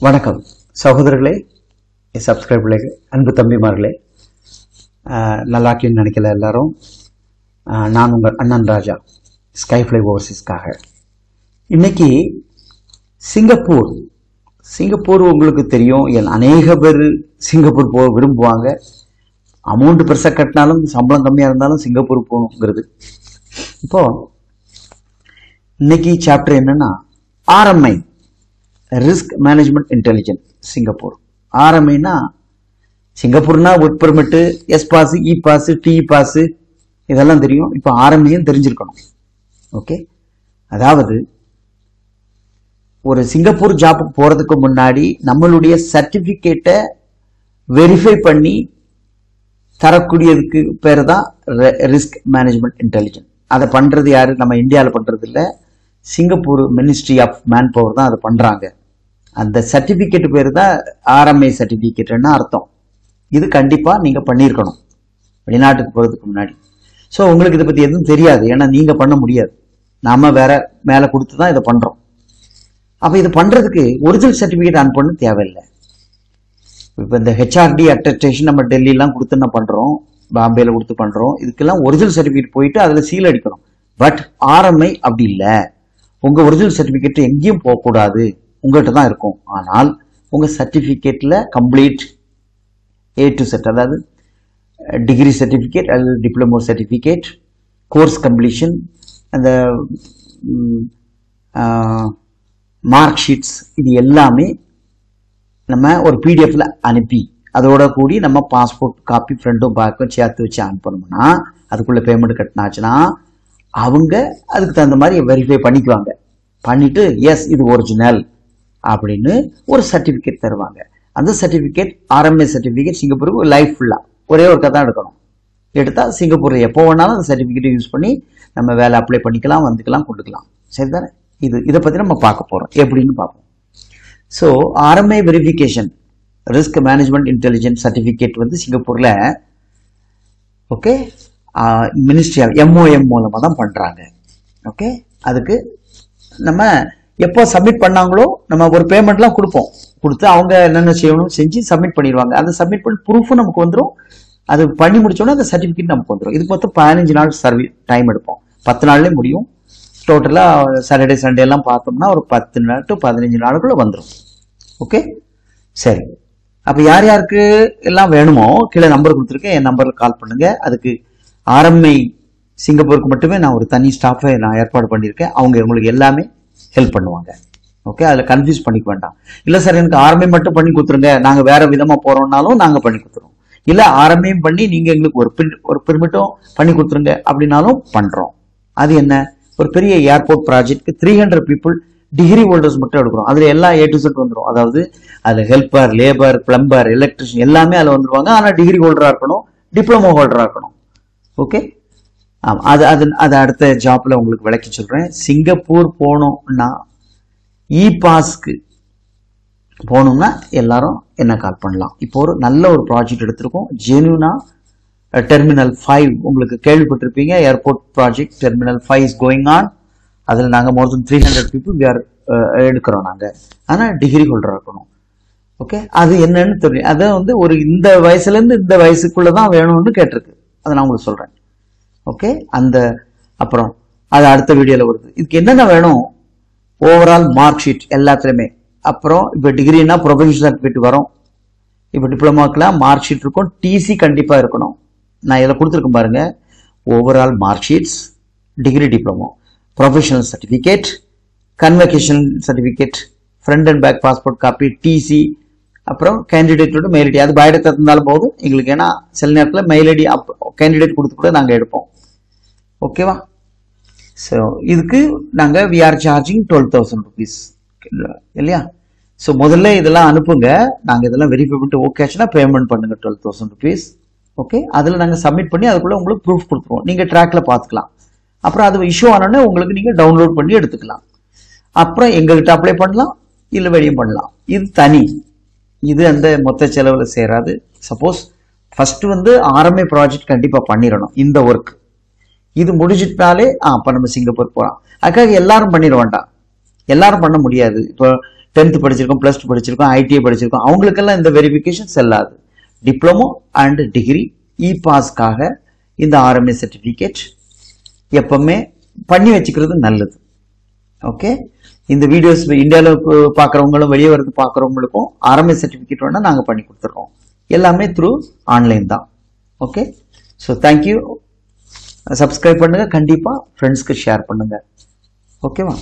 வணக்கம் சகோதரர்களே, சப்ஸ்கிரைபர்களே, அன்பு தம்பிமார்களே, நல்லா இருக்கீங்கன்னு நினைக்கல எல்லாரும். நான் உங்கள் அண்ணன் ராஜா, ஸ்கைஃப்ளை ஓவர்சீஸ்க்காக. இன்னைக்கு சிங்கப்பூர் உங்களுக்கு தெரியும். அநேக பேர் சிங்கப்பூர் போக விரும்புவாங்க. அமௌண்ட் பெருசாக கட்டினாலும் சம்பளம் கம்மியாக இருந்தாலும் சிங்கப்பூர் போகணுங்கிறது. இப்போ இன்னைக்கு சாப்டர் என்னன்னா RMI, risk management intelligence Singapore. ஆர்எம்ஐனா சிங்கப்பூர்னா work permit, S pass, E pass, D pass இதெல்லாம் தெரியும். இப்போ ஆர்எம்ஐயும் தெரிஞ்சிருக்கணும். ஓகே, அதாவது ஒரு சிங்கப்பூர் ஜாப்புக்கு போறதுக்கு முன்னாடி நம்மளுடைய சர்டிபிகேட்டை வெரிஃபை பண்ணி தரக்கூடியதுக்கு பேர் தான் ரிஸ்க் மேனேஜ்மெண்ட் இன்டெலிஜென்ஸ். அதை பண்றது யாரு? நம்ம இந்தியாவில் பண்றது இல்லை, Singapore ministry of manpower தான் அதை பண்றாங்க. அந்த சர்டிபிகேட் பேர் தான் ஆர்எம்ஐ சர்டிபிகேட்னு அர்த்தம். இது கண்டிப்பா நீங்க பண்ணியிருக்கணும் வெளிநாட்டுக்கு போறதுக்கு முன்னாடி. ஸோ உங்களுக்கு இதை பத்தி எதுவும் தெரியாது, ஏன்னா நீங்க பண்ண முடியாது. நாம வேற மேல கொடுத்து தான் இதை பண்றோம். அப்ப இது பண்றதுக்கு ஒரிஜினல் சர்டிபிகேட் ஆன் பண்ண தேவையில்லை. இப்போ இந்த ஹெச்ஆர்டி அட்டஸ்டேஷன் நம்ம டெல்லிலாம் கொடுத்து என்ன பண்றோம், பாம்பேல கொடுத்து பண்றோம். இதுக்கெல்லாம் ஒரிஜினல் சர்டிபிகேட் போயிட்டு அதுல சீல் அடிக்கணும். பட் ஆர்எம்ஐ அப்படி இல்லை. உங்க ஒரிஜினல் சர்டிபிகேட் எங்கேயும் போகக்கூடாது, உங்ககிட்ட தான் இருக்கும். ஆனால் உங்க சர்டிபிகேட்ல கம்ப்ளீட் ஏ டு செட், அதாவது டிகிரி சர்டிபிகேட் அல்லது டிப்ளமோ சர்டிபிகேட், கோர்ஸ் கம்ப்ளீஷன், அந்த மார்க் ஷீட்ஸ், இது எல்லாமே நம்ம ஒரு பிடிஎஃப்ல அனுப்பி அதோட கூடி நம்ம பாஸ்போர்ட் காப்பி ஃப்ரண்டும் பேக்கும் சேர்த்து வச்சு அனுப்பணும்னா, அதுக்குள்ள பேமெண்ட் கட்டினாச்சுன்னா அவங்க அதுக்கு தகுந்த மாதிரி வெரிஃபை பண்ணிக்குவாங்க. பண்ணிட்டு எஸ் இது ஒரிஜினல் அப்படின்னு ஒரு சர்டிபிகேட் தருவாங்க. அந்த சர்டிபிகேட் ஆர்எம்ஐ சர்டிபிகேட் சிங்கப்பூருக்கு லைஃப் ஃபுல்லா ஒரே ஒரு தான் எடுக்கணும். எடுத்தா சிங்கப்பூர் எப்போ வேணாலும் அந்த சர்டிபிகேட் யூஸ் பண்ணி நம்ம வேலை அப்ளை பண்ணிக்கலாம், வந்துக்கலாம், கொண்டுக்கலாம். சரிதானே? இதை பத்தி நம்ம பார்க்க போறோம், எப்படின்னு பார்ப்போம். So RMI verification, risk management intelligence certificate வந்து சிங்கப்பூர்ல ஓகே மினிஸ்ட்ரி எம்ஓஎம் மூலமா தான் பண்றாங்க. ஓகே, அதுக்கு நம்ம எப்போ சப்மிட் பண்ணாங்களோ நம்ம ஒரு பேமெண்ட்லாம் கொடுத்து அவங்க என்னென்ன செய்யணும் செஞ்சு சப்மிட் பண்ணிடுவாங்க. அந்த சப்மிட் பண்ணி ப்ரூஃபும் நமக்கு வந்துடும். அது பண்ணி முடிச்சோன்னா அந்த சர்டிஃபிகேட் நமக்கு வந்துடும். இதுக்கு மொத்தம் 15 நாள் டைம் எடுப்போம். 10 நாள்லேயே முடியும். டோட்டலா சாட்டர்டே சண்டே எல்லாம் பார்த்தோம்னா ஒரு 10 நாள் டு 15 நாளுக்குள்ள வந்துடும். ஓகே, சரி. அப்ப யார் யாருக்கு எல்லாம் வேணுமோ கீழே நம்பர் கொடுத்துருக்கேன், என் நம்பர்ல கால் பண்ணுங்க. அதுக்கு ஆர்எம்ஐ சிங்கப்பூருக்கு மட்டுமே நான் ஒரு தனி ஸ்டாஃபை நான் ஏற்பாடு பண்ணியிருக்கேன். அவங்க உங்களுக்கு எல்லாமே ஹெல்ப் பண்ணுவாங்க. ஓகே, அதில் கன்ஃபியூஸ் பண்ணிக்க வேண்டாம். இல்லை சார் எனக்கு ஆர்எம்ஐ மட்டும் பண்ணி கொடுத்துருங்க, நாங்கள் வேற விதமாக போறோம்னாலும் நாங்கள் பண்ணி கொடுத்துருவோம். இல்லை ஆர்எம்ஐயும் பண்ணி நீங்கள் எங்களுக்கு ஒரு பெர்மிட்டும் பண்ணி கொடுத்துருங்க அப்படின்னாலும் பண்றோம். அது என்ன, ஒரு பெரிய ஏர்போர்ட் ப்ராஜெக்ட்க்கு 300 பீப்புள் டிகிரி ஹோல்டர்ஸ் மட்டும் எடுக்கிறோம். அதுல எல்லாம் ஏ டு செட் வந்துடும். அதாவது அதுல ஹெல்பர், லேபர், பிளம்பர், எலக்ட்ரிஷியன் எல்லாமே அதுல வந்துருவாங்க. ஆனா டிகிரி ஹோல்டரா இருக்கணும், டிப்ளமோ ஹோல்டரா இருக்கணும். ஓகே, ஆமா, அது அடுத்த ஜாப்ல உங்களுக்கு விளக்கி சொல்றேன். சிங்கப்பூர் போனோம்னா இ பாஸ்க்கு போகணும்னா எல்லாரும் என்ன கால் பண்ணலாம். இப்போ ஒரு நல்ல ஒரு ப்ராஜெக்ட் எடுத்திருக்கோம், ஜெனுனா டெர்மினல் 5 உங்களுக்கு கேள்விப்பட்டிருப்பீங்க. Airport project terminal 5 is going on. அதில் நாங்கள் மோர் தென் 300 பீப்புள் எடுக்கிறோம் நாங்கள். ஆனால் டிகிரி ஹோல்டராக இருக்கணும். ஓகே, அது என்னன்னு தெரியும். அதை வந்து ஒரு இந்த வயசுலேருந்து இந்த வயசுக்குள்ள தான் வேணும்னு கேட்டிருக்கு. அதை நான் உங்களுக்கு சொல்கிறேன். ஓகே, அப்புறம் அது அடுத்த வீடியோவில் வருது. இதுக்கு என்னென்ன வேணும், ஓவரால் மார்க் ஷீட் எல்லாத்துலேயுமே. அப்புறம் இப்போ டிகிரினா ப்ரொஃபஷனல் சர்டிஃபிகேட் வரும். இப்போ டிப்ளமாக்கெலாம் மார்க் ஷீட் இருக்கும், டிசி கண்டிப்பாக இருக்கணும். நான் இதில் கொடுத்துருக்கேன் பாருங்க, overall mark sheets, degree diploma, professional certificate, convocation certificate, front and back passport copy, TC, அப்புறம் கேண்டிடேட்டோட மெயில் ஐடி. அது பயோடேட்டா இருந்தாலும் போதும் எங்களுக்கு, ஏன்னா சில நேரத்தில் மெயில் ஐடி கேண்டிடேட் கொடுத்து கூட நாங்கள் எடுப்போம். ஓகேவா? ஸோ இதுக்கு நாங்கள் வி ஆர் சார்ஜிங் 12,000 rupees இல்லையா? ஸோ முதல்ல இதெல்லாம் அனுப்புங்க, நாங்கள் இதெல்லாம் வெரிஃபை பண்ணிட்டு ஓகே ஆச்சுன்னா பேமெண்ட் பண்ணுங்க 12,000 rupees. ஓகே, அதில் நாங்கள் சப்மிட் பண்ணி அதுக்குள்ள உங்களுக்கு ப்ரூஃப் கொடுத்துருவோம். நீங்கள் ட்ராக்ல பார்த்துக்கலாம். அப்புறம் அது இஷ்யூ ஆனோடனே உங்களுக்கு நீங்கள் டவுன்லோட் பண்ணி எடுத்துக்கலாம். அப்புறம் எங்ககிட்ட அப்ளை பண்ணலாம், இல்லை வெளியும் பண்ணலாம். இது தனி, இது அந்த மொத்த செலவில் சேராது. சப்போஸ் ஃபர்ஸ்ட் வந்து ஆர்எம்ஐ ப்ராஜெக்ட் கண்டிப்பாக பண்ணிடணும். இந்த ஒர்க் இது முடிஞ்சிட்டாலே அப்போ நம்ம சிங்கப்பூர் போகலாம். அதுக்காக எல்லாரும் பண்ணிட வேண்டாம். எல்லாரும் பண்ண முடியாது. இப்போ 10th படிச்சிருக்கோம், +2 படிச்சிருக்கோம், ITI படிச்சிருக்கோம், அவங்களுக்கெல்லாம் இந்த வெரிஃபிகேஷன் செல்லாது. டிப்ளமோ அண்ட் டிகிரி இ-பாஸ்க்காக இந்த RMA சர்டிஃபிகேட் எப்பவுமே பண்ணி வச்சுக்கிறது நல்லது. ஓகே, இந்த வீடியோஸ் இந்தியாவில் பார்க்குறவங்களும் வெளியே வரது பார்க்குறவங்களுக்கும் RMA சர்டிஃபிகேட் வேணால் நாங்கள் பண்ணி கொடுத்துருக்கோம். எல்லாமே த்ரூ ஆன்லைன் தான். Okay, so thank you. சப்ஸ்கிரைப் பண்ணுங்க, கண்டிப்பாக ஃப்ரெண்ட்ஸ்க்கு ஷேர் பண்ணுங்க. ஓகேவா?